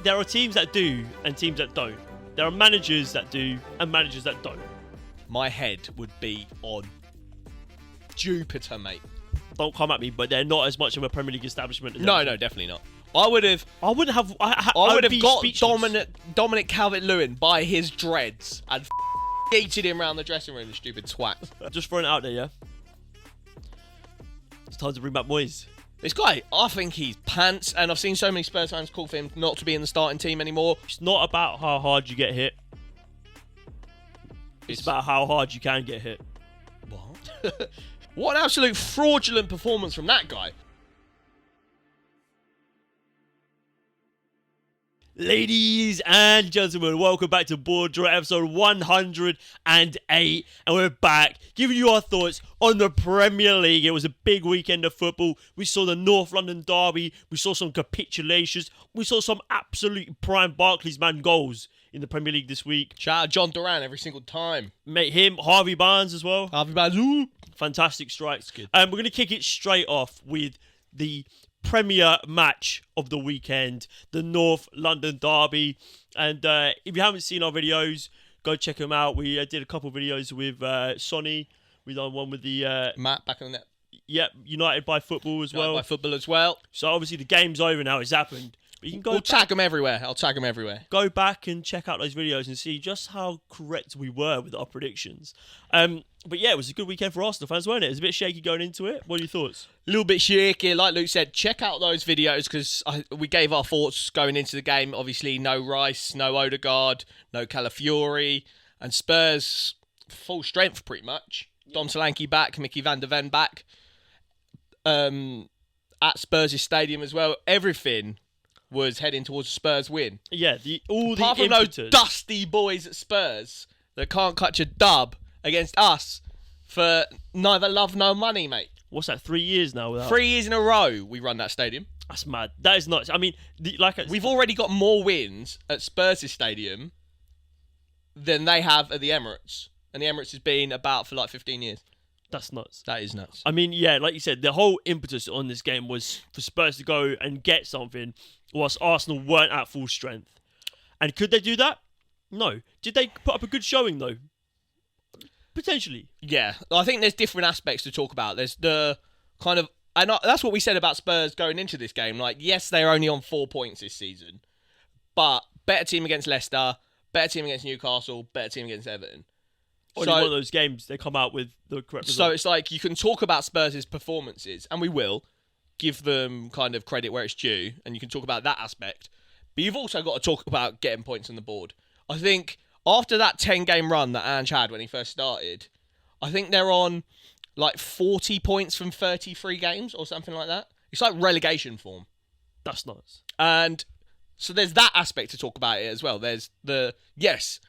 there are teams that do and teams that don't. There are managers that do and managers that don't. My head would be on Jupiter, mate. Don't come at me, but they're not as much of a Premier League establishment as No, Everton. no, definitely not. I would have got Dominic Calvert-Lewin by his dreads and yeeted him around the dressing room, the stupid twat. Just throwing it out there, yeah? It's time to bring back Moyes. This guy, I think he's pants, and I've seen so many Spurs fans call for him not to be in the starting team anymore. It's not about how hard you get hit. It's about how hard you can get hit. What? What an absolute fraudulent performance from that guy. Ladies and gentlemen, welcome back to BoreDraw episode 108, and we're back giving you our thoughts on the Premier League. It was a big weekend of football. We saw the North London derby, we saw some capitulations, we saw some absolute prime Barclays man goals in the Premier League this week. Shout out John Duran every single time. Mate, him, Harvey Barnes as well. Harvey Barnes, ooh. Fantastic strikes. Good. We're going to kick it straight off with the premier match of the weekend, the North London derby. And if you haven't seen our videos, go check them out. We did a couple of videos with Sonny. We done one with the Matt back on that. Yep, United by Football as well. By football as well. So obviously the game's over now. It's happened. But you can We'll tag them everywhere. I'll tag them everywhere. Go back and check out those videos and see just how correct we were with our predictions. But yeah, it was a good weekend for Arsenal fans, wasn't it? It was a bit shaky going into it. What are your thoughts? A little bit shaky. Like Luke said, check out those videos because we gave our thoughts going into the game. Obviously, no Rice, no Odegaard, no Calafiori, and Spurs full strength pretty much. Yeah. Dom Solanke back, Mickey van der Ven back. At Spurs' stadium as well. Everything was heading towards a Spurs win. Yeah, apart from those dusty boys at Spurs that can't catch a dub against us for neither love nor money, mate. What's that, 3 years now? 3 years in a row we run that stadium. That's mad. That is nuts. I mean, we've already got more wins at Spurs' stadium than they have at the Emirates. And the Emirates has been about for like 15 years. That's nuts. That is nuts. I mean, yeah, like you said, the whole impetus on this game was for Spurs to go and get something whilst Arsenal weren't at full strength. And could they do that? No. Did they put up a good showing, though? Potentially. Yeah. I think there's different aspects to talk about. There's the kind of... And that's what we said about Spurs going into this game. Like, yes, they're only on 4 points this season. But better team against Leicester, better team against Newcastle, better team against Everton. Only one of those games they come out with the correct result. So it's like you can talk about Spurs' performances, and we will give them kind of credit where it's due, and you can talk about that aspect. But you've also got to talk about getting points on the board. I think after that 10-game run that Ange had when he first started, I think they're on like 40 points from 33 games or something like that. It's like relegation form. That's nuts. And so there's that aspect to talk about it as well. There's the, yes.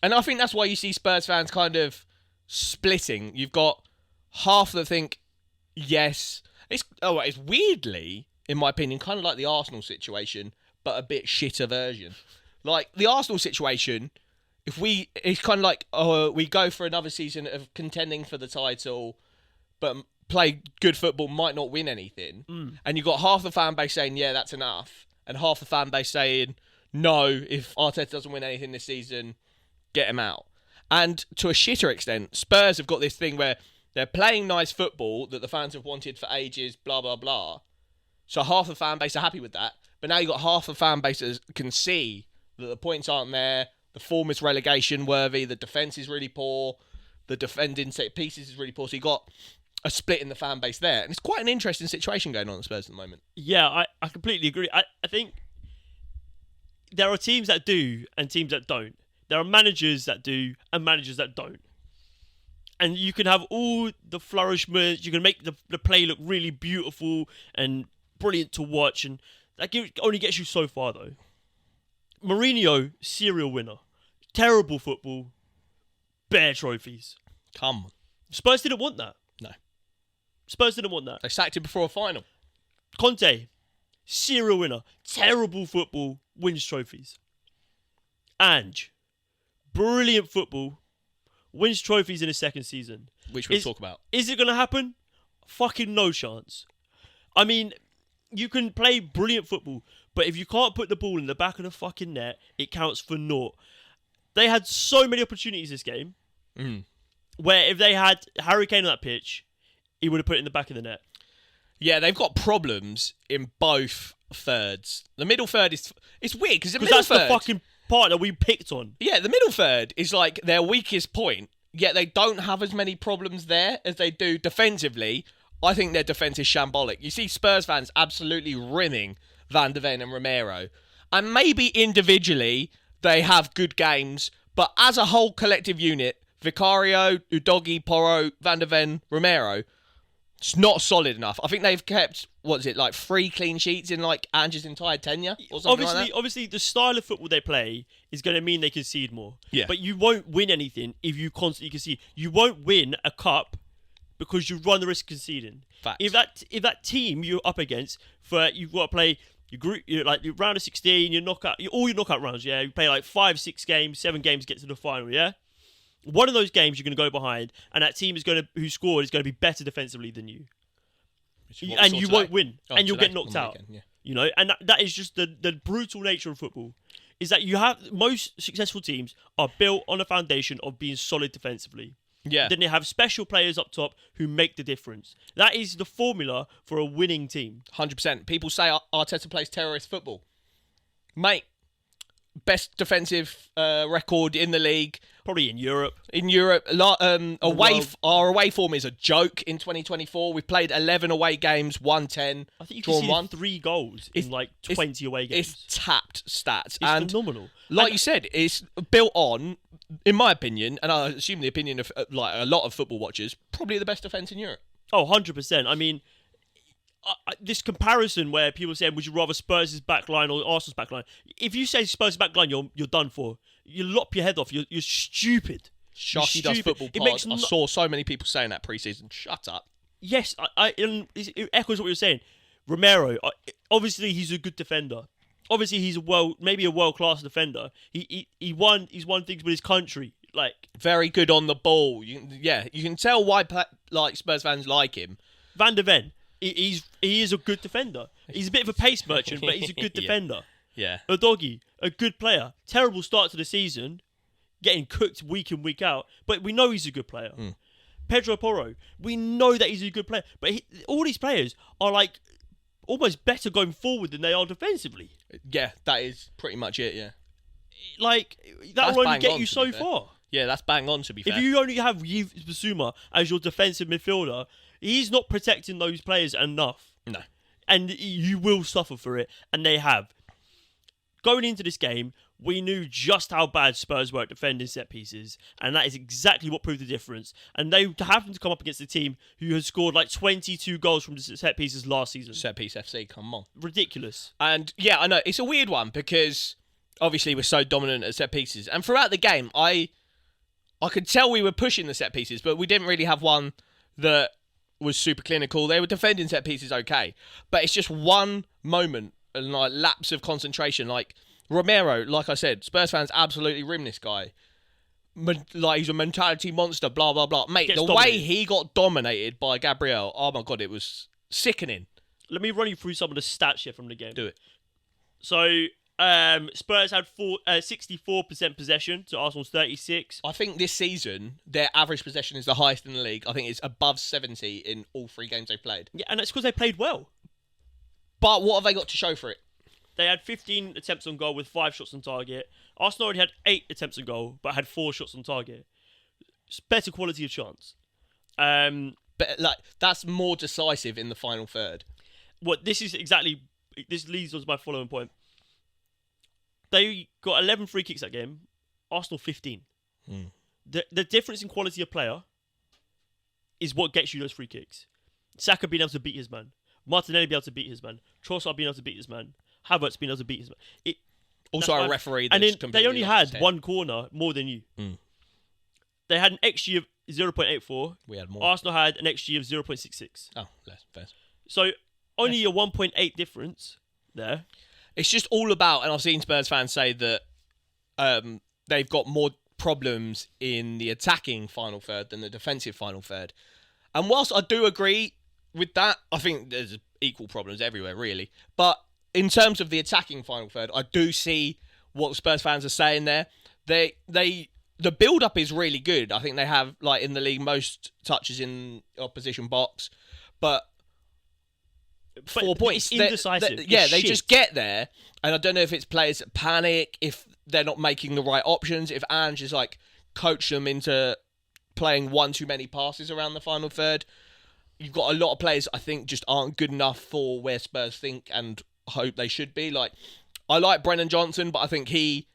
And I think that's why you see Spurs fans kind of splitting. You've got half that think, yes. It's weirdly, in my opinion, kind of like the Arsenal situation, but a bit shitter version. Like, the Arsenal situation, it's kind of like, we go for another season of contending for the title, but play good football, might not win anything. And you've got half the fan base saying, yeah, that's enough. And half the fan base saying, no, if Arteta doesn't win anything this season, get him out. And to a shitter extent, Spurs have got this thing where they're playing nice football that the fans have wanted for ages, blah, blah, blah. So half the fan base are happy with that. But now you've got half the fan base that can see that the points aren't there, the form is relegation worthy, the defence is really poor, the defending set pieces is really poor. So you've got a split in the fan base there. And it's quite an interesting situation going on at Spurs at the moment. Yeah, I completely agree. I think there are teams that do and teams that don't. There are managers that do and managers that don't. And you can have all the flourishments, you can make the play look really beautiful and brilliant to watch, and that only gets you so far, though. Mourinho, serial winner. Terrible football, bare trophies. Come on. Spurs didn't want that. No. Spurs didn't want that. They sacked him before a final. Conte, serial winner. Terrible football, wins trophies. Ange, brilliant football, wins trophies in his second season. Which we'll talk about. Is it going to happen? Fucking no chance. I mean, you can play brilliant football, But if you can't put the ball in the back of the fucking net, it counts for naught. They had so many opportunities this game where if they had Harry Kane on that pitch, he would have put it in the back of the net. Yeah, they've got problems in both thirds. The middle third is... It's weird, because the middle that's third... the fucking part that we picked on. Yeah, the middle third is like their weakest point, yet they don't have as many problems there as they do defensively. I think their defence is shambolic. You see Spurs fans absolutely rimming Van de Ven and Romero. And maybe individually they have good games, but as a whole collective unit, Vicario, Udogie, Porro, Van de Ven, Romero, it's not solid enough. I think they've kept, 3 clean sheets in like Ange's entire tenure or something like that? Obviously, the style of football they play is going to mean they concede more. Yeah. But you won't win anything if you constantly concede. You won't win a cup because you run the risk of conceding. Facts. If that team you're up against, you've got to play your group, your round of 16, all your knockout rounds, yeah, you play like 5, 6 games, 7 games, get to the final, yeah. One of those games you're going to go behind, and that team who scored is going to be better defensively than you, and you won't win, and you'll get knocked out. Weekend, yeah. And that is just the brutal nature of football. Is that most successful teams are built on a foundation of being solid defensively. Yeah. Then they have special players up top who make the difference. That is the formula for a winning team. 100%. People say Arteta plays terrorist football. Mate, best defensive record in the league. Probably in Europe. Our away form is a joke in 2024. We've played 11 away games, won 10, I think you drawn can see 1. 3 goals in 20 away games. It's tapped stats. It's phenomenal. You said, it's built on, in my opinion, and I assume the opinion of a lot of football watchers, probably the best defence in Europe. Oh, 100%. I mean, this comparison where people say, would you rather Spurs' backline or Arsenal's backline? If you say Spurs' backline, you're done for. You lop your head off. You're stupid. Sharky does football pod. I saw so many people saying that pre-season. Shut up. Yes, and it echoes what you were saying. Romero, obviously he's a good defender. Obviously he's maybe a world-class defender. He's won things with his country. Very good on the ball. You can tell why Spurs fans like him. Van de Ven, he is a good defender. He's a bit of a pace merchant, but he's a good defender. Yeah. Udogie, a good player. Terrible start to the season, getting cooked week in, week out, but we know he's a good player. Pedro Porro, we know that he's a good player, but all these players are almost better going forward than they are defensively. Yeah, that is pretty much it, yeah. That will only get you so far. Yeah, that's bang on, to be fair. If you only have Yves Bissouma as your defensive midfielder, he's not protecting those players enough. No. And you will suffer for it, and they have. Going into this game, we knew just how bad Spurs were at defending set pieces, and that is exactly what proved the difference. And they happened to come up against a team who had scored 22 goals from set pieces last season. Set piece FC, come on. Ridiculous. And yeah, I know, it's a weird one because obviously we're so dominant at set pieces. And throughout the game, I could tell we were pushing the set pieces, but we didn't really have one that was super clinical. They were defending set pieces okay, but it's just one moment and lapse of concentration. Romero, like I said, Spurs fans absolutely rim this guy. He's a mentality monster, blah, blah, blah. Mate, the way he got dominated by Gabriel, oh my God, it was sickening. Let me run you through some of the stats here from the game. Do it. So, Spurs had 64% possession to Arsenal's 36. I think this season, their average possession is the highest in the league. I think it's above 70 in all 3 games they've played. Yeah, and that's because they played well. But what have they got to show for it? They had 15 attempts on goal with 5 shots on target. Arsenal already had 8 attempts on goal, but had 4 shots on target. It's better quality of chance. But that's more decisive in the final third. This leads on to my following point. They got 11 free kicks that game. Arsenal 15. The difference in quality of player is what gets you those free kicks. Saka being able to beat his man. Martinelli being able to beat his man. Trossard being able to beat his man. Havertz being able to beat his man. Also a referee that's and then they only had 1 corner more than you. They had an XG of 0.84. We had more. Arsenal had an XG of 0.66. Oh, less. Fair. So only a 1.8 difference there. It's just all about, and I've seen Spurs fans say that they've got more problems in the attacking final third than the defensive final third. And whilst I do agree with that, I think there's equal problems everywhere, really. But in terms of the attacking final third, I do see what Spurs fans are saying there. The build-up is really good. I think they have, like, in the league, most touches in opposition box. But 4 points. It's indecisive. They just get there. And I don't know if it's players that panic, if they're not making the right options, if Ange is, like, coach them into playing one too many passes around the final third. You've got a lot of players I think just aren't good enough for where Spurs think and hope they should be. Like, I like Brennan Johnson, but I think he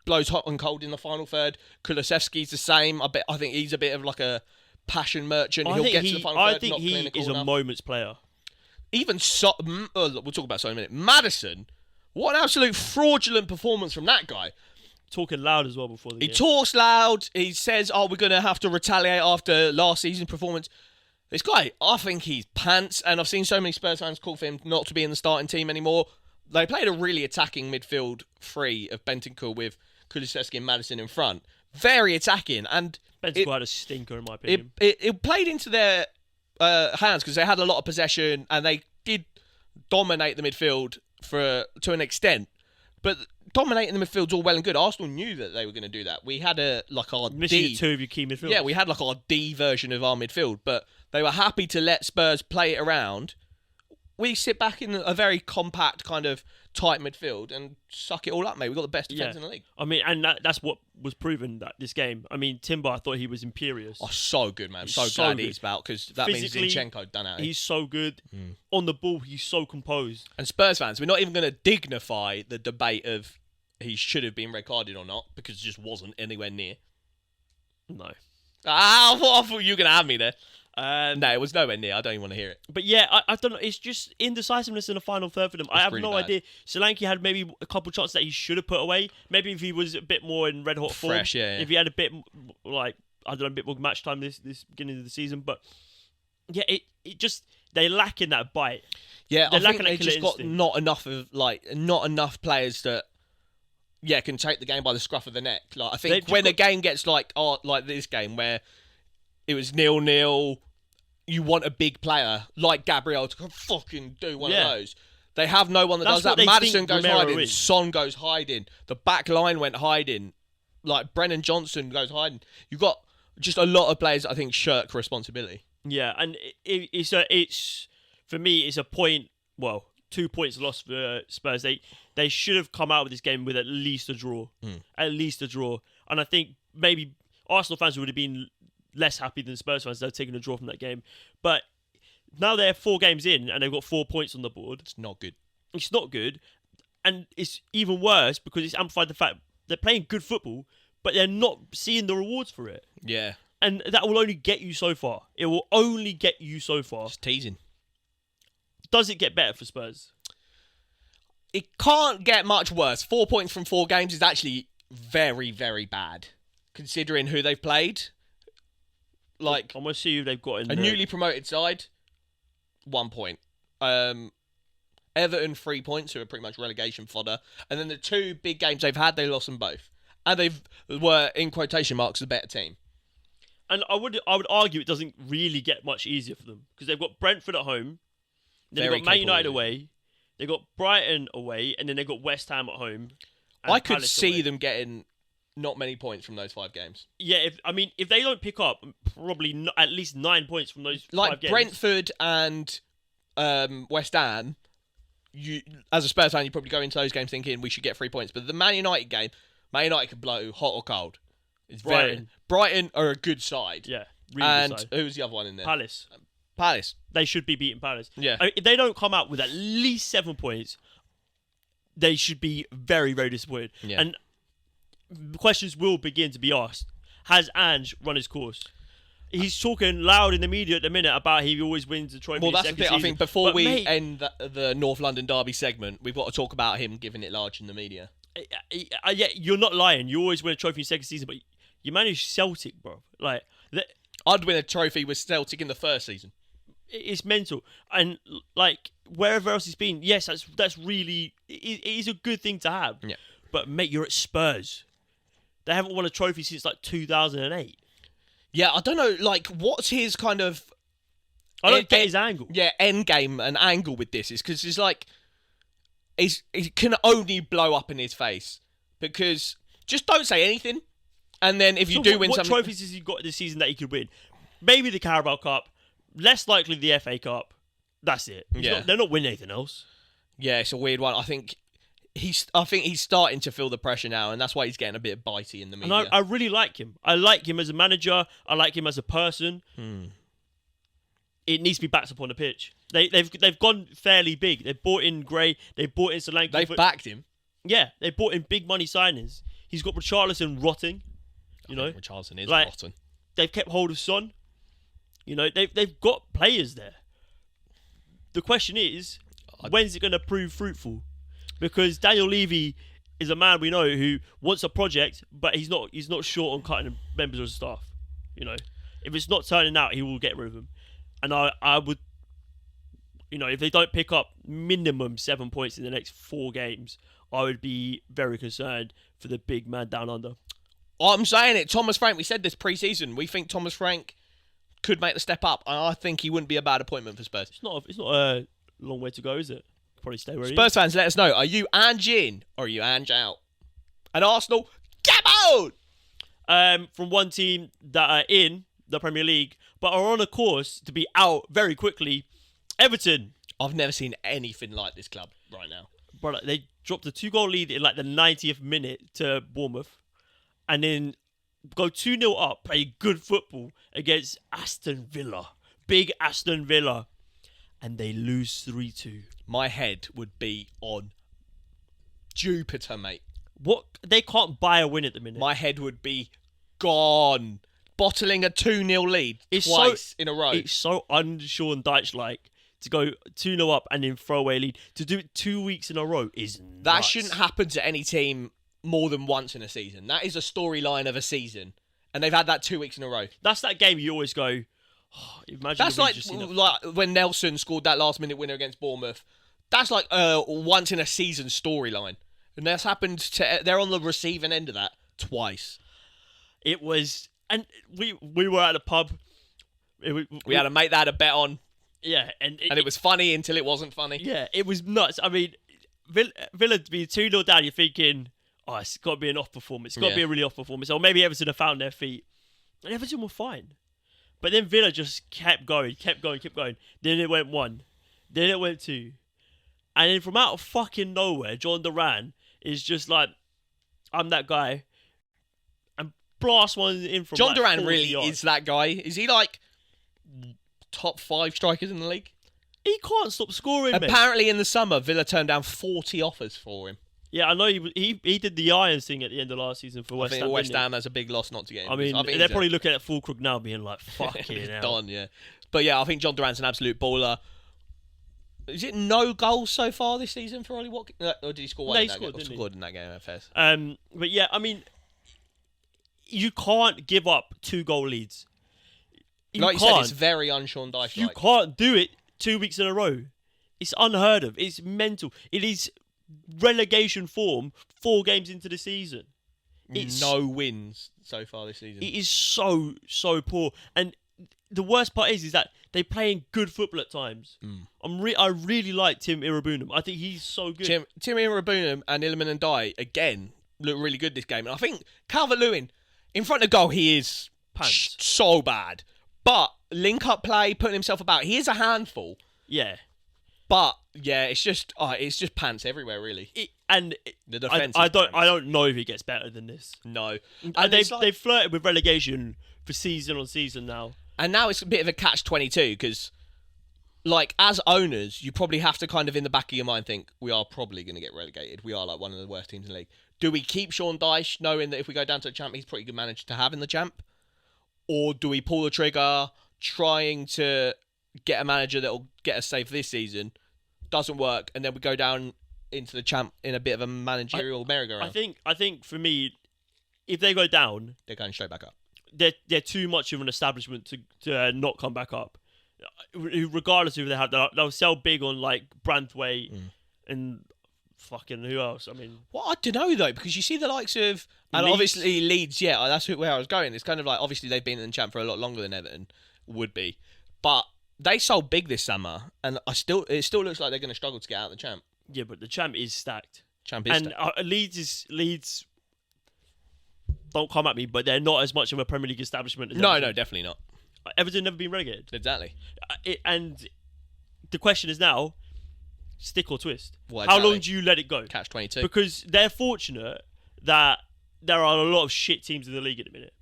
blows hot and cold in the final third. Kulusevski's the same. I think he's a bit of like a passion merchant. He'll get to the final third. I think he is a moments player. Even we'll talk about so in a minute. Maddison, what an absolute fraudulent performance from that guy. Talking loud as well before the game. He talks loud. He says, "Oh, we're going to have to retaliate after last season's performance." This guy, I think he's pants, and I've seen so many Spurs fans call for him not to be in the starting team anymore. They played a really attacking midfield three of Bentancur with Kulusevski and Maddison in front. Very attacking, and Bentancur had a stinker in my opinion. It played into their hands because they had a lot of possession and they did dominate the midfield to an extent. But dominating the midfield's all well and good. Arsenal knew that they were going to do that. We had our missing two of your key midfielders. Yeah, we had like our D version of our midfield, but they were happy to let Spurs play it around. We sit back in a very compact kind of tight midfield and suck it all up, mate. We've got the best defence in the league. I mean, and that's what was proven that this game. I mean, Timber, I thought he was imperious. Oh, so good, man. So glad he's out because that means Zinchenko done out. He's so good. On the ball, he's so composed. And Spurs fans, we're not even going to dignify the debate of he should have been red carded or not because it just wasn't anywhere near. No. I thought you were going to have me there. No, it was nowhere near. I don't even want to hear it. But yeah, I don't know. It's just indecisiveness in the final third for them. I have really no idea. Solanke had maybe a couple chances that he should have put away. Maybe if he was a bit more in red hot form. Fresh, yeah. If he had a bit like a bit more match time this beginning of the season. But yeah, it just they lack in that bite. Yeah, I think they just got not enough players that can take the game by the scruff of the neck. Like I think when a game gets like this game where it was 0-0. You want a big player like Gabriel to fucking do one of those. They have no one that does that. Maddison goes hiding. Son goes hiding. The back line went hiding. Like Brennan Johnson goes hiding. You've got just a lot of players that I think shirk responsibility. Yeah, and it's for me it's a point. Well, 2 points lost for Spurs. They should have come out with this game with at least a draw. At least a draw. And I think maybe Arsenal fans would have been less happy than Spurs fans. They're taking a draw from that game. But now they're 4 games in and they've got 4 points on the board. It's not good. It's not good. And it's even worse because it's amplified the fact they're playing good football, but they're not seeing the rewards for it. Yeah. And that will only get you so far. It will only get you so far. Just teasing. Does it get better for Spurs? It can't get much worse. 4 points from 4 games is actually very, very bad, considering who they've played. Like, I'm going to see who they've got in a newly promoted side, 1 point. Everton, 3 points, who are pretty much relegation fodder. And then the 2 big games they've had, they lost them both. And they were, in quotation marks, the better team. And I would argue it doesn't really get much easier for them. Because they've got Brentford at home. Then they've got Man United away. They've got Brighton away. And then they've got West Ham at home. I could see them getting not many points from those 5 games. Yeah, if they don't pick up probably at least 9 points from those 5 games. Like Brentford and West Ham, you as a Spurs fan, you probably go into those games thinking we should get 3 points. But the Man United game, Man United can blow hot or cold. It's Brighton are a good side. Yeah, really good side. And who's the other one in there? Palace. They should be beating Palace. Yeah. I mean, if they don't come out with at least 7 points, they should be very, very disappointed. Yeah. And questions will begin to be asked. Has Ange run his course? He's talking loud in the media at the minute about he always wins the trophy. Well, that's the thing. Season. I think before we end the North London derby segment, we've got to talk about him giving it large in the media. Yeah, you're not lying. You always win a trophy in second season, but you manage Celtic, bro. Like, I'd win a trophy with Celtic in the first season. It's mental, and like wherever else he's been, yes, that's really it is a good thing to have. Yeah. But mate, you're at Spurs. They haven't won a trophy since like 2008. Yeah, I don't know. Like, what's his kind of? I don't get his angle. Yeah, end game and angle with this is because it's like it can only blow up in his face, because just don't say anything, and then if you do win what something, trophies has he got this season that he could win? Maybe the Carabao Cup, less likely the FA Cup. That's it. They're not winning anything else. Yeah, it's a weird one. I think he's starting to feel the pressure now, and that's why he's getting a bit bitey in the media. And I really like him. I like him as a manager. I like him as a person. It needs to be backed up on the pitch. They've gone fairly big. They bought in Gray. They bought in Solanke. They've backed him. Yeah, they bought in big money signings. He's got Richarlison rotting. You know, Richarlison is rotten. They've kept hold of Son. You know, they've got players there. The question is, when's it going to prove fruitful? Because Daniel Levy is a man we know who wants a project, but he's not short on cutting members of staff. You know, if it's not turning out, he will get rid of them. And I would, you know, if they don't pick up minimum 7 points in the next 4 games, I would be very concerned for the big man down under. I'm saying it. Thomas Frank, we said this pre-season. We think Thomas Frank could make the step up, and I think he wouldn't be a bad appointment for Spurs. It's not a long way to go, is it? Probably stay where he is. Spurs fans, let us know. Are you Ange in, or are you Ange out? And Arsenal, get out! From one team that are in the Premier League, but are on a course to be out very quickly, Everton. I've never seen anything like this club right now. Bro, they dropped a 2-goal lead in like the 90th minute to Bournemouth, and then go 2-0 up, play good football against Aston Villa. Big Aston Villa. And they lose 3-2. My head would be on Jupiter, mate. What? They can't buy a win at the minute. My head would be gone. Bottling a 2-0 lead twice in a row. It's so un-Sean Dyche-like to go 2-0 up and then throw away a lead. To do it 2 weeks in a row is nuts. That shouldn't happen to any team more than once in a season. That is a storyline of a season. And they've had that 2 weeks in a row. That's that game you always go, oh, imagine. That's like when Nelson scored that last-minute winner against Bournemouth. That's like a once-in-a-season storyline. And that's happened to... They're on the receiving end of that twice. It was... And we were at a pub. We had a mate that had a bet on. Yeah. And it was funny until it wasn't funny. Yeah, it was nuts. I mean, Villa to be 2-0 down, you're thinking, oh, it's got to be an off performance. It's got to be a really off performance. Or maybe Everton have found their feet. And Everton were fine. But then Villa just kept going. Then it went 1. Then it went 2. And then from out of fucking nowhere, John Duran is just like, I'm that guy. And blast one in from John Duran 40 really yards. is that guy. Is he like top 5 strikers in the league? He can't stop scoring, mate. Apparently in the summer, Villa turned down 40 offers for him. Yeah, I know he did the Irons thing at the end of last season for West Ham. I think West Ham has a big loss not to get him. I mean, they're probably looking at Fulcrook now being like, fucking hell. Done, yeah. But yeah, I think John Duran's an absolute baller. Is it no goals so far this season for Ollie Watkins? Or did he score one in that game? He scored in that game, FS. But yeah, I mean, you can't give up 2-goal leads. Like you said, it's very un-Sean Dyche. You can't do it 2 weeks in a row. It's unheard of. It's mental. It is relegation form 4 games into the season. It's no wins so far this season. It is so poor. And the worst part is that they're playing good football at times. I really like Tim Irabunum. I think he's so good. Tim Irabunum and Iliman Ndiaye, again, look really good this game. And I think Calvert-Lewin, in front of goal, he is so bad. But link-up play, putting himself about, he is a handful. Yeah. But yeah, it's just pants everywhere, really. The defense. I don't know if he gets better than this. No, and they've flirted with relegation for season on season now. And now it's a bit of a catch-22 because, like, as owners, you probably have to kind of in the back of your mind think we are probably going to get relegated. We are like one of the worst teams in the league. Do we keep Sean Dyche, knowing that if we go down to the champ, he's a pretty good manager to have in the champ, or do we pull the trigger, trying to get a manager that will get us safe this season? Doesn't work, and then we go down into the champ in a bit of a managerial merry-go-round. I think for me, if they go down, they're going straight back up. They're too much of an establishment to not come back up. Regardless of who they have, they'll sell big on like Branthwaite and fucking who else? I mean, well, I don't know though, because you see the likes of and Leeds. Obviously Leeds. Yeah, that's where I was going. It's kind of like obviously they've been in the champ for a lot longer than Everton would be, but they sold big this summer, and it still looks like they're going to struggle to get out of the champ Yeah, but the champ is stacked. And Leeds. Don't come at me, but they're not as much of a Premier League establishment as no, Everton. definitely not. Everton never been relegated. Exactly. And the question is now, stick or twist? Well, How exactly. long do you let it go? Catch 22. Because they're fortunate that there are a lot of shit teams in the league at the minute.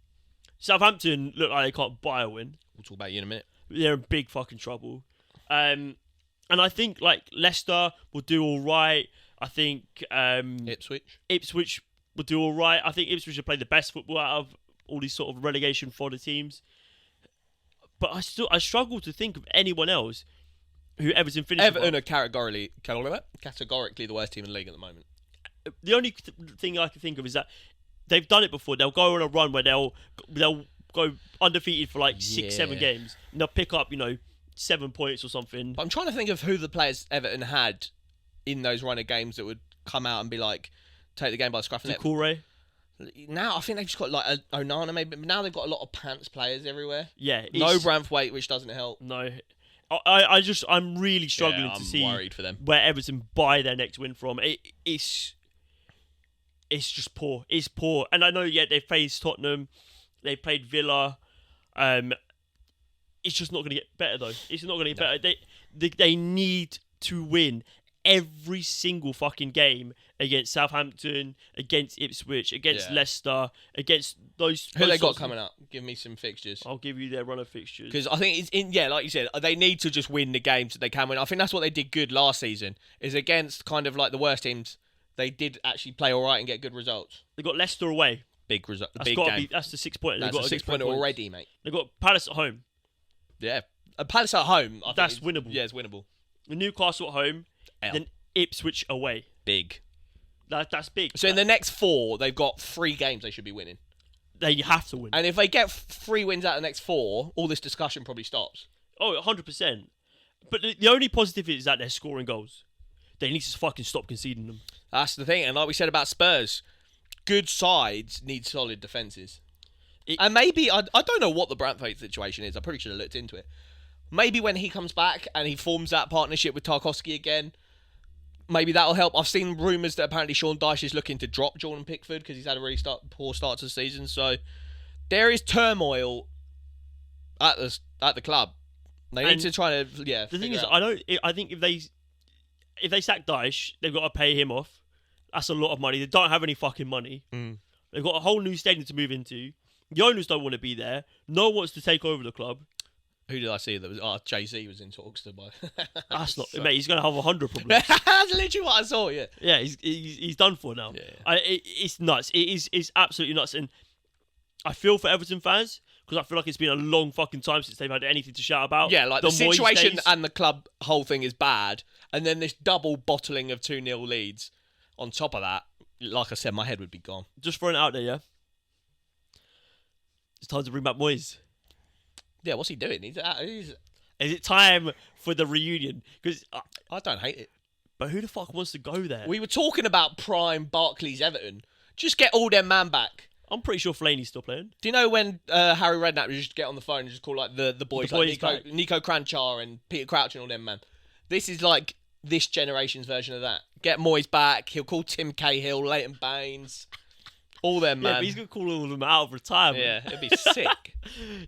Southampton look like they can't buy a win. We'll talk about you in a minute. They're in big fucking trouble. And I think like Leicester will do all right. I think Ipswich will do all right. I think Ipswich will play the best football out of all these sort of relegation fodder teams. But I struggle to think of anyone else who Everton finished. Everton are categorically the worst team in the league at the moment. The only thing I can think of is that they've done it before. They'll go on a run where they'll go undefeated for like 6-7 games. And they'll pick up 7 points or something. But I'm trying to think of who the players Everton had in those run of games that would come out and be like, take the game by the scruff of the neck. Now I think they've just got like Onana maybe, but now they've got a lot of pants players everywhere. Yeah, no Branthwaite, which doesn't help. No, I'm really struggling to see worried for them. Where Everton buy their next win from. It's just poor. It's poor, and I know they faced Tottenham, they played Villa. It's just not going to get better though. It's not going to get better. They need to win every single fucking game against Southampton, against Ipswich, against Leicester, against those. Who they got coming up? Give me some fixtures. I'll give you their run of fixtures. Because I think it's like you said, they need to just win the games that they can win. I think that's what they did good last season. Is against kind of like the worst teams, they did actually play all right and get good results. They got Leicester away. Big result. That's the 6 point. That's a 6 pointer already, mate. They got Palace at home. Yeah, Palace at home. That's winnable. Yeah, it's winnable. Newcastle at home. Then Ipswich away. Big. That's big. So in the next 4, they've got 3 games they should be winning. They have to win. And if they get 3 wins out of the next 4, all this discussion probably stops. Oh, 100%. But the only positive is that they're scoring goals. They need to fucking stop conceding them. That's the thing. And like we said about Spurs, good sides need solid defences. And maybe, I don't know what the Branthwaite situation is. I probably should have looked into it. Maybe when he comes back and he forms that partnership with Tarkowski again, maybe that'll help. I've seen rumours that apparently Sean Dyche is looking to drop Jordan Pickford because he's had a really poor start to the season. So there is turmoil at the club. They need to try to The thing is, I think if they sack Dyche, they've got to pay him off. That's a lot of money. They don't have any fucking money. They've got a whole new stadium to move into. The owners don't want to be there. No one wants to take over the club. Who did I see that was? Jay-Z was in talks to buy. That's not, mate. He's going to have 100 problems. That's literally what I saw. Yeah. Yeah, he's done for now. Yeah. It's nuts. It's absolutely nuts, and I feel for Everton fans because I feel like it's been a long fucking time since they've had anything to shout about. Yeah, like the situation and the club whole thing is bad, and then this double bottling of 2-0 leads on top of that. Like I said, my head would be gone. Just throwing it out there, yeah. It's time to bring back Moyes. Yeah, what's he doing? Is it time for the reunion? Because I don't hate it. But who the fuck wants to go there? We were talking about prime Barclays Everton. Just get all them man back. I'm pretty sure Fellaini's still playing. Do you know when Harry Redknapp would just get on the phone and just call like the boys like Nico Kranjčar and Peter Crouch and all them, man? This is like this generation's version of that. Get Moyes back. He'll call Tim Cahill, Leighton Baines. All them, man. Yeah, but he's going to call all of them out of retirement. Yeah, it'd be sick.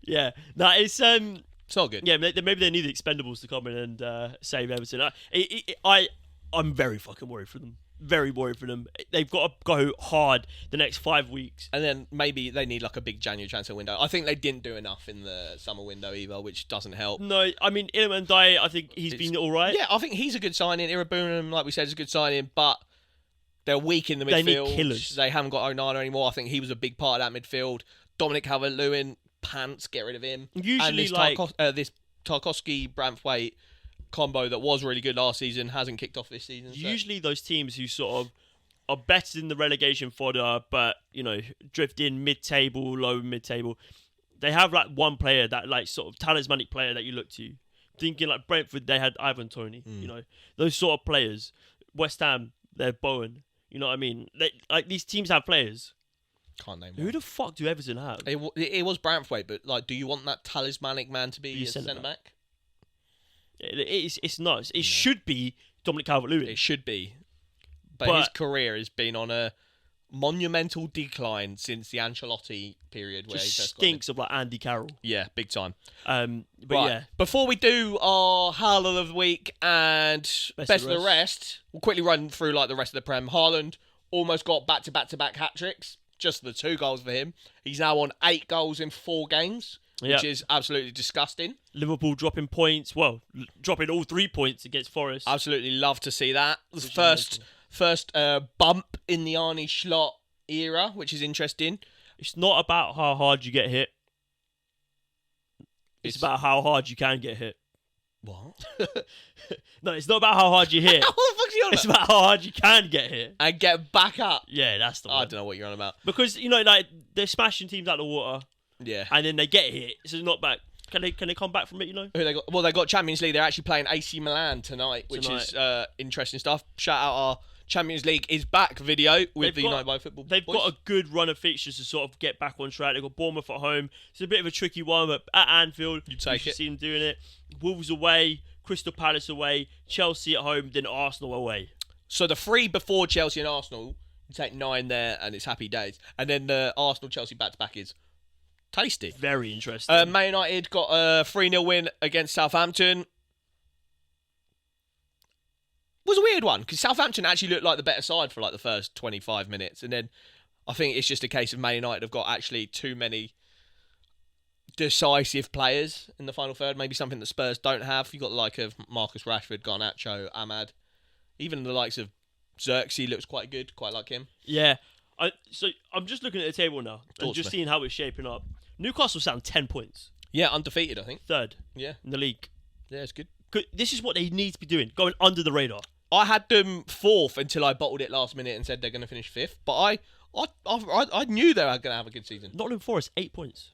Yeah. No, it's not good. Yeah, maybe they need the Expendables to come in and save Everton. I'm very fucking worried for them. Very worried for them. They've got to go hard the next 5 weeks. And then maybe they need like a big January transfer window. I think they didn't do enough in the summer window either, which doesn't help. No, I mean, Iliman Ndiaye, I think he's been all right. Yeah, I think he's a good signing. Irabunam, like we said, is a good signing, but they're weak in the midfield. They need killers. They haven't got Onana anymore. I think he was a big part of that midfield. Dominic Calvert-Lewin, pants, get rid of him. Usually, and this Tarkowski-Branthwaite combo that was really good last season hasn't kicked off this season. Usually those teams who sort of are better than the relegation fodder, but, drift in mid-table, low mid-table, they have like one player, that like sort of talismanic player that you look to. Thinking like Brentford, they had Ivan Toney, those sort of players. West Ham, they're Bowen. You know what I mean? These teams have players. Can't name Who the fuck do Everton have? It was Branthwaite, but like, do you want that talismanic man to be a centre back? It's nuts. It should be Dominic Calvert-Lewin. It should be. But his career has been on a monumental decline since the Ancelotti period. Where just he stinks of like Andy Carroll. Yeah, big time. But right. yeah. Before we do our Howler of the week and best of the rest, we'll quickly run through like the rest of the Prem. Haaland almost got back-to-back hat tricks. Just the 2 goals for him. He's now on 8 goals in 4 games, which is absolutely disgusting. Liverpool dropping points. Well, dropping all 3 points against Forest. Absolutely love to see that. The first bump in the Arne Slot era, which is interesting. It's not about how hard you get hit. It's about how hard you can get hit. What? No, it's not about how hard you hit. What the fuck's he on about? It's about how hard you can get hit. And get back up. Yeah, that's the one. I don't know what you're on about. Because, like, they're smashing teams out of the water. Yeah. And then they get hit. So it's not back. Can they come back from it, Who they got? Well, they got Champions League. They're actually playing AC Milan tonight, which is interesting stuff. Shout out our Champions League is back video with the United by Football. They've got a good run of fixtures to sort of get back on track. They've got Bournemouth at home. It's a bit of a tricky one, but at Anfield, you should see them doing it. Wolves away, Crystal Palace away, Chelsea at home, then Arsenal away. So the 3 before Chelsea and Arsenal, you take 9 there and it's happy days. And then the Arsenal-Chelsea back-to-back is tasty. Very interesting. Man United got a 3-0 win against Southampton. Was a weird one because Southampton actually looked like the better side for like the first 25 minutes, and then I think it's just a case of Man United have got actually too many decisive players in the final third. Maybe something that Spurs don't have. You got the like of Marcus Rashford, Garnacho, Ahmad, even the likes of Xerxes looks quite good. Quite like him. Yeah. So I'm just looking at the table now and just seeing how it's shaping up. Newcastle sound 10 points. Yeah, undefeated I think. 3rd. Yeah, in the league. Yeah, it's good. This is what they need to be doing, going under the radar. I had them 4th until I bottled it last minute and said they're going to finish 5th. But I knew they were going to have a good season. Nottingham Forest, 8 points.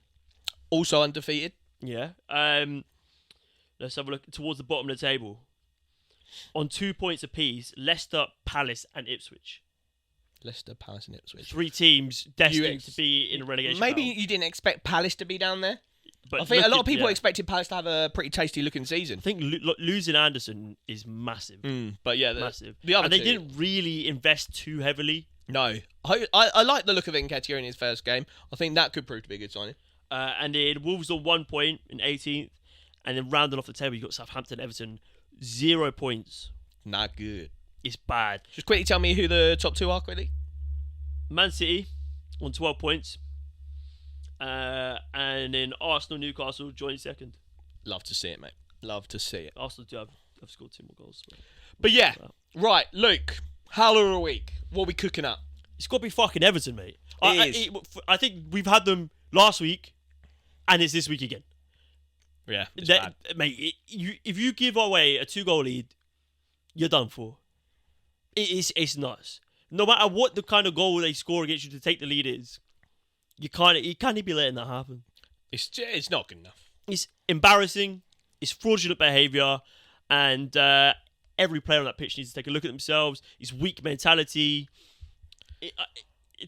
Also undefeated. Yeah. Let's have a look towards the bottom of the table. On 2 points apiece, Leicester, Palace and Ipswich. Leicester, Palace and Ipswich. 3 teams destined to be in a relegation Maybe battle. you didn't expect Palace to be down there? But I think a lot of people expected Palace to have a pretty tasty looking season. I think losing Anderson is massive. But yeah, massive. The other and they two, didn't really invest too heavily. No. I like the look of Nketiah in his first game. I think that could prove to be a good signing. And then Wolves on 1 point in 18th. And then rounding off the table, you've got Southampton, Everton, 0 points. Not good. It's bad. Just quickly tell me who the top 2 are, quickly. Man City on 12 points. And then Arsenal, Newcastle join 2nd. Love to see it, mate. Love to see it. Arsenal do have scored 2 more goals. But yeah, right, Luke, Howler of the week. What are we cooking up? It's got to be fucking Everton, mate. It I think we've had them last week, and it's this week again. Yeah, it's bad. Mate, if you give away a 2-goal lead, you're done for. It's nuts. No matter what the kind of goal they score against you to take the lead is, you can't be letting that happen. It's not good enough. It's embarrassing. It's fraudulent behaviour, and every player on that pitch needs to take a look at themselves. It's weak mentality.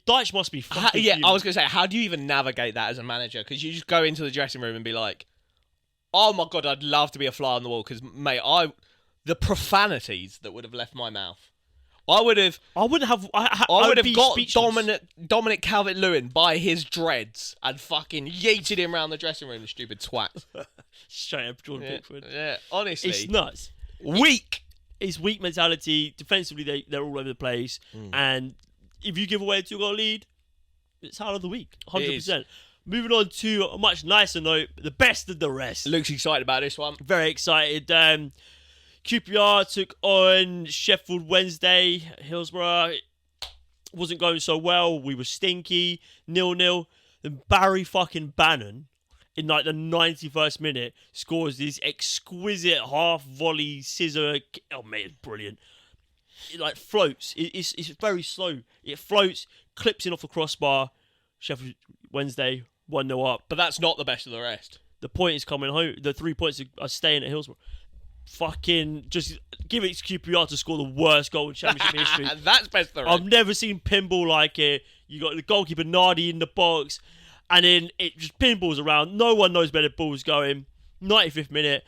Dyche must be fucking fuming. I was going to say, how do you even navigate that as a manager? Because you just go into the dressing room and be like, oh my God, I'd love to be a fly on the wall. Because, mate, the profanities that would have left my mouth. I would have got Dominic Calvert-Lewin by his dreads and fucking yeeted him around the dressing room, the stupid twat. Straight up Jordan Pickford. Yeah, honestly. It's nuts. Weak. It's weak mentality. Defensively, they're all over the place. And if you give away a 2-goal lead, it's Howler of the week. 100%. Moving on to a much nicer note, the best of the rest. Luke's excited about this one. Very excited. QPR took on Sheffield Wednesday. Hillsborough wasn't going so well. We were stinky. 0-0. Then Barry fucking Bannon, in like the 91st minute, scores this exquisite half-volley scissor. Oh, mate, it's brilliant. It like floats. It's very slow. It floats, clips in off the crossbar. Sheffield Wednesday, 1-0 up. But that's not the best of the rest. The point is coming home. The 3 points are staying at Hillsborough. Fucking just give it to QPR to score the worst goal in Championship history. That's best of the rest. I've never seen pinball like it. You got the goalkeeper Nardi in the box, and then it just pinballs around. No one knows where the ball's going. 95th minute,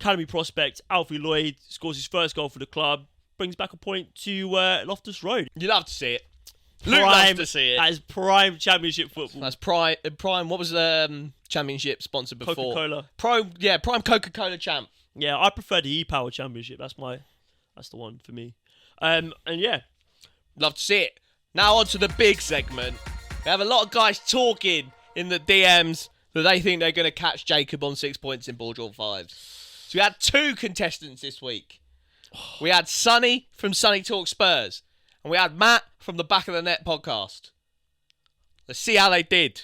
academy prospect Alfie Lloyd scores his first goal for the club, brings back a point to Loftus Road. You love to see it. Luke loves to see it. That is prime Championship football. That's prime. What was the Championship sponsor before? Coca-Cola. Prime Coca-Cola champ. Yeah, I prefer the E-Power Championship. That's the one for me. And yeah, love to see it. Now on to the big segment. We have a lot of guys talking in the DMs that they think they're going to catch Jacob on 6 points in BoreDraw 5s. So we had 2 contestants this week. We had Sonny from Sonny Talk Spurs. And we had Matt from the Back of the Net podcast. Let's see how they did.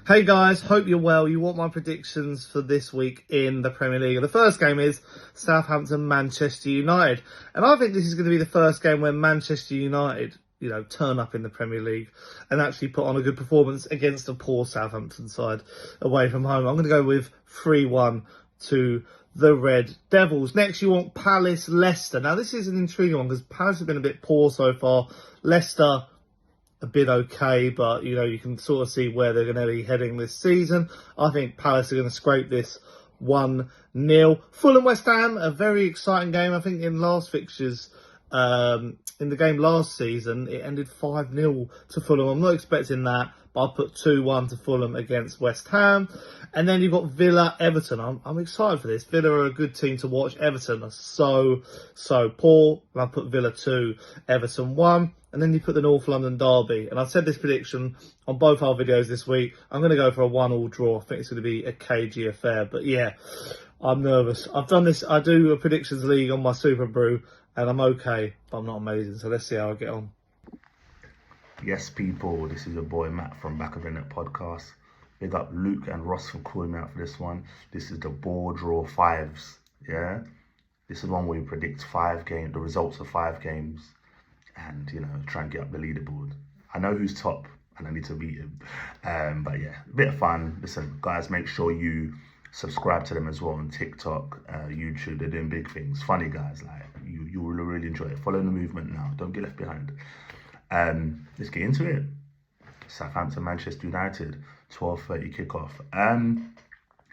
Hey guys, hope you're well. You want my predictions for this week in the Premier League. The first game is Southampton-Manchester United. And I think this is going to be the first game where Manchester United, turn up in the Premier League and actually put on a good performance against a poor Southampton side away from home. I'm going to go with 3-1 to the Red Devils. Next, you want Palace-Leicester. Now, this is an intriguing one because Palace have been a bit poor so far. Leicester, a bit okay, but, you can sort of see where they're going to be heading this season. I think Palace are going to scrape this 1-0. Fulham-West Ham, a very exciting game. I think in last fixtures, in the game last season, it ended 5-0 to Fulham. I'm not expecting that, but I'll put 2-1 to Fulham against West Ham. And then you've got Villa-Everton. I'm excited for this. Villa are a good team to watch. Everton are so poor. And I'll put Villa 2, Everton 1. And then you put the North London derby. And I've said this prediction on both our videos this week. I'm going to go for a 1-1 draw. I think it's going to be a cagey affair. But yeah, I'm nervous. I've done this. I do a predictions league on my Super Brew. And I'm okay, but I'm not amazing. So let's see how I get on. Yes, people, this is your boy Matt from Back of the Net podcast. Big up Luke and Ross for calling me out for this one. This is the BoreDraw 5s, yeah? This is one where we predict the results of 5 games and, try and get up the leaderboard. I know who's top and I need to beat him. But yeah, a bit of fun. Listen, guys, make sure you subscribe to them as well on TikTok, YouTube. They're doing big things. Funny guys, you will really enjoy it. Follow the movement now. Don't get left behind. Let's get into it. Southampton, Manchester United, 12:30 kickoff.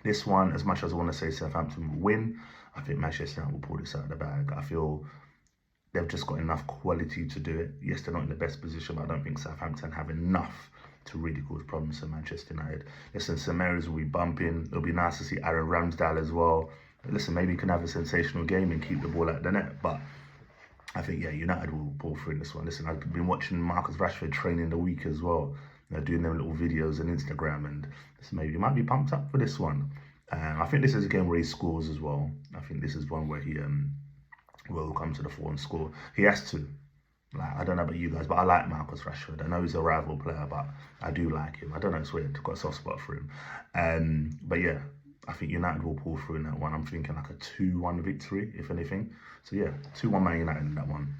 This one, as much as I want to say Southampton will win, I think Manchester United will pull this out of the bag. I feel they've just got enough quality to do it. Yes, they're not in the best position, but I don't think Southampton have enough to really cause problems to Manchester United. Listen, Samaras will be bumping. It'll be nice to see Aaron Ramsdale as well. Listen, maybe he can have a sensational game and keep the ball out the net, but I think, United will pull through in this one. Listen, I've been watching Marcus Rashford training the week as well, doing them little videos on Instagram, and listen, maybe he might be pumped up for this one. I think this is a game where he scores as well. I think this is one where he will come to the fore and score. He has to. I don't know about you guys, but I like Marcus Rashford. I know he's a rival player, but I do like him. I don't know, it's weird. I've got a soft spot for him. But yeah, I think United will pull through in that one. I'm thinking like a 2-1 victory, if anything. So yeah, 2-1 Man United in that one.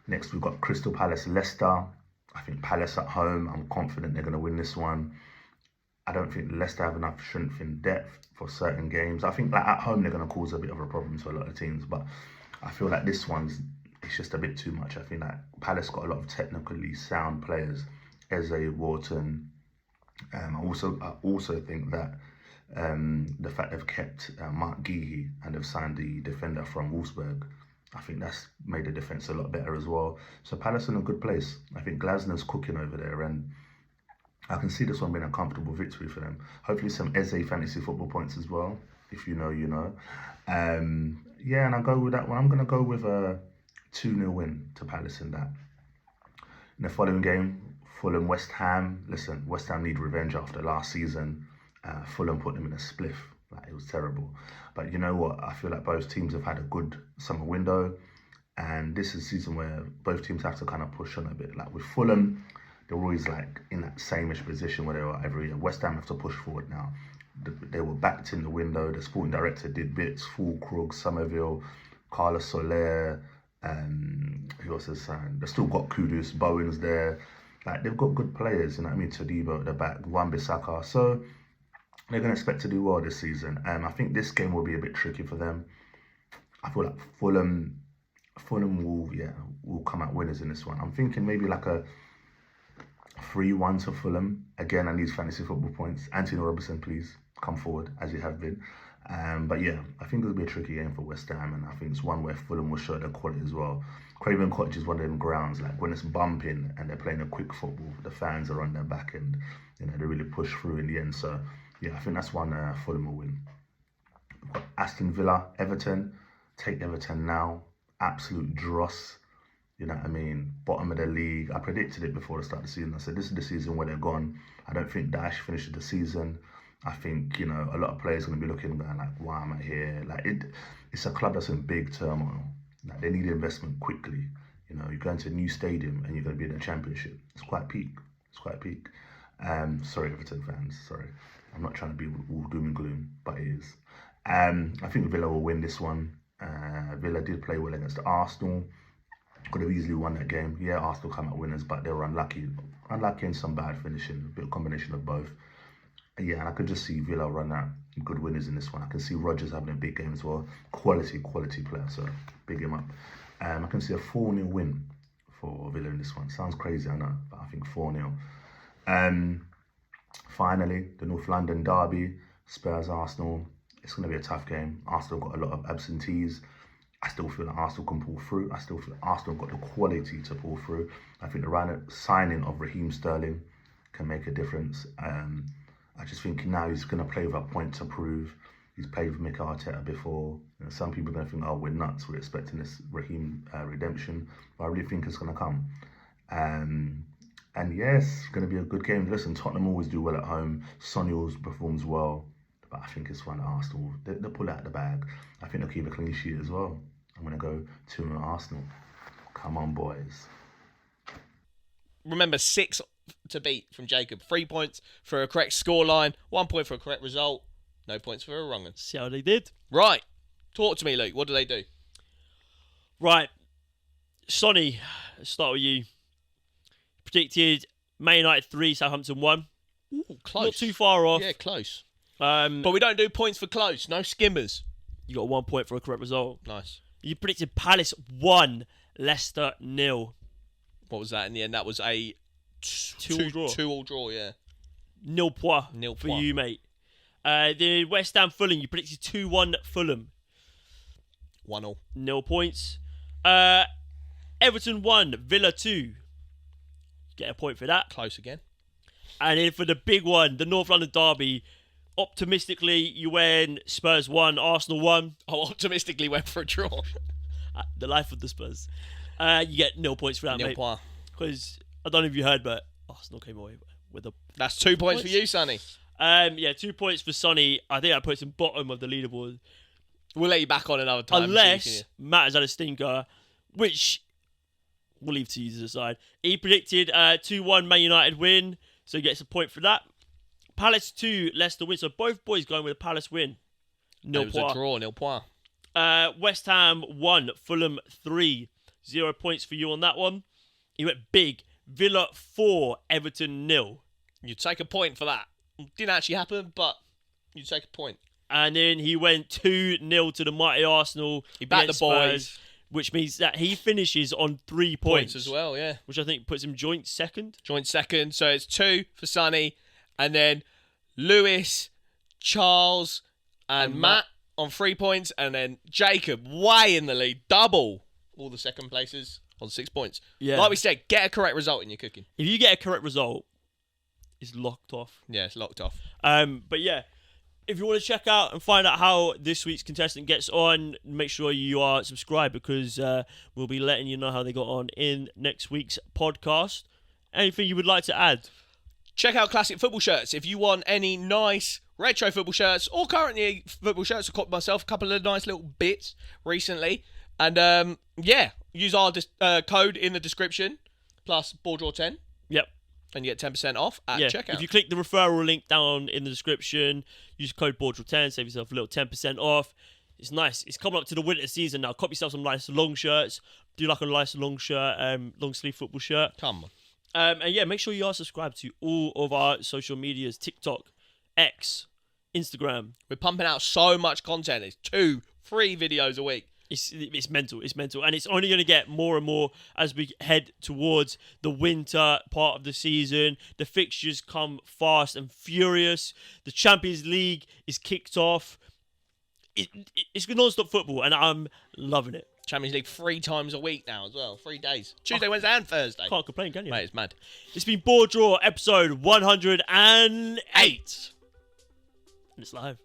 Next, we've got Crystal Palace, Leicester. I think Palace at home. I'm confident they're going to win this one. I don't think Leicester have enough strength in depth for certain games. I think at home they're going to cause a bit of a problem to a lot of teams, but I feel like this one's it's just a bit too much. I think Palace got a lot of technically sound players, Eze, Wharton. I also think that the fact they've kept Mark Geehee and they've signed the defender from Wolfsburg, I think that's made the defence a lot better as well. So Palace in a good place. I think Glasner's cooking over there, and I can see this one being a comfortable victory for them. Hopefully some Eze fantasy football points as well. If you know, you know. And I'll go with that one. I'm going to go with a 2-0 win to Palace in that. In the following game, Fulham, West Ham. Listen, West Ham need revenge after last season. Fulham put them in a spliff. It was terrible. But you know what? I feel like both teams have had a good summer window. And this is a season where both teams have to kind of push on a bit. With Fulham, they're always in that same-ish position where they are every year. West Ham have to push forward now. They were backed in the window. The sporting director did bits. Fulkrug, Somerville, Carlos Soler, who else has signed? They've still got Kudus, Bowen's there. They've got good players, you know what I mean? Todibo at the back, Wan-Bissaka. So they're going to expect to do well this season. I think this game will be a bit tricky for them. I feel like Fulham will come out winners in this one. I'm thinking maybe a 3-1 to Fulham. Again, I need fantasy football points. Anthony Robertson, please come forward as you have been. But yeah, I think it'll be a tricky game for West Ham, and I think it's one where Fulham will show their quality as well. Craven Cottage is one of them grounds, like when it's bumping and they're playing a quick football, the fans are on their back and they really push through in the end. So yeah, I think that's one Fulham will win. We've got Aston Villa, Everton. Take Everton now. Absolute dross. You know what I mean? Bottom of the league. I predicted it before the start of the season. I said this is the season where they're gone. I don't think Dash finishes the season. I think, a lot of players are going to be looking going like, why am I here? Like it's a club that's in big turmoil. Like they need investment quickly. You go into a new stadium and you're going to be in the championship. It's quite peak. Sorry, Everton fans. Sorry. I'm not trying to be all doom and gloom, but it is. I think Villa will win this one. Villa did play well against Arsenal. Could have easily won that game. Yeah, Arsenal come out winners, but they were unlucky. Unlucky and some bad finishing. A bit of combination of both. Yeah, and I could just see Villa run out good winners in this one. I can see Rodgers having a big game as well. Quality player, so big him up. I can see a 4-0 win for Villa in this one. Sounds crazy, I know, but I think 4-0. Finally, the North London derby, Spurs-Arsenal. It's going to be a tough game. Arsenal got a lot of absentees. I still feel that Arsenal can pull through. I still feel Arsenal got the quality to pull through. I think the signing of Raheem Sterling can make a difference. I just think now he's going to play with a point to prove. He's played with Mikel Arteta before. Some people are going to think, oh, we're nuts. We're expecting this Raheem redemption. But I really think it's going to come. And yes, it's going to be a good game. Listen, Tottenham always do well at home. Sonny always performs well. But I think it's one that Arsenal, they'll pull out the bag. I think they'll keep a clean sheet as well. I'm going to go 2-0 Arsenal. Come on, boys. Remember, 6 to beat from Jacob. 3 points for a correct scoreline. 1 point for a correct result. No points for a wrong one. See how they did. Right. Talk to me, Luke. What do they do? Right. Sonny, let's start with you. Predicted Man United 3, Southampton 1. Ooh, close. Not too far off. Yeah, close. But we don't do points for close. No skimmers. You got 1 point for a correct result. Nice. You predicted Palace 1, Leicester 0. What was that in the end? That was a 2-2 draw. 2-2 draw, yeah. Nil point Nil for point. you, mate. The West Ham Fulham, you predicted 2-1 Fulham. 1-0. 0 points. Everton 1, Villa 2. Get a point for that. Close again. And then for the big one, the North London derby, optimistically, you went Spurs 1, Arsenal 1. I optimistically went for a draw. The life of the Spurs. You get 0 points for that, Nil mate. point. Because, I don't know if you heard, but Arsenal came away with a... That's 2 points for you, Sonny. Yeah, 2 points for Sonny. I think that puts him bottom of the leaderboard. We'll let you back on another time. Unless Matt has had a stinker, which we'll leave to you to decide. He predicted 2-1 Man United win, so he gets a point for that. Palace 2, Leicester win. So both boys going with a Palace win. It was a draw, 0 point. West Ham 1, Fulham 3. 0 points for you on that one. He went big. Villa 4, Everton 0. You'd take a point for that. Didn't actually happen, but you'd take a point. And then he went 2-0 to the mighty Arsenal. He backed the boys. Spurs, which means that he finishes on 3 points. As well, yeah. Which I think puts him joint second. Joint second. So it's 2 for Sonny. And then Lewis, Charles, and Matt on 3 points. And then Jacob way in the lead. Double all the second places on 6 points. Yeah. Like we said, get a correct result in your cooking. If you get a correct result, it's locked off. Yeah, it's locked off. But yeah, if you want to check out and find out how this week's contestant gets on, make sure you are subscribed because we'll be letting you know how they got on in next week's podcast. Anything you would like to add? Check out Classic Football Shirts. If you want any nice retro football shirts or currently football shirts, I caught myself a couple of nice little bits recently. And yeah, use our code in the description plus BoreDraw 10. Yep. And you get 10% off at checkout. If you click the referral link down in the description, use code BoreDraw10, save yourself a little 10% off. It's nice. It's coming up to the winter season now. Cop yourself some nice long shirts. Do like a nice long shirt, long sleeve football shirt. Come on. And yeah, make sure you are subscribed to all of our social medias: TikTok, X, Instagram. We're pumping out so much content. It's 2-3 videos a week. It's mental, and it's only going to get more and more as we head towards the winter part of the season. The fixtures come fast and furious. The Champions League is kicked off. it's non-stop football, and I'm loving it. Champions League 3 times a week now as well. 3 days. Tuesday, Wednesday, and Thursday. Can't complain, can you? Mate, it's mad. It's been BoreDraw episode 108. And it's live.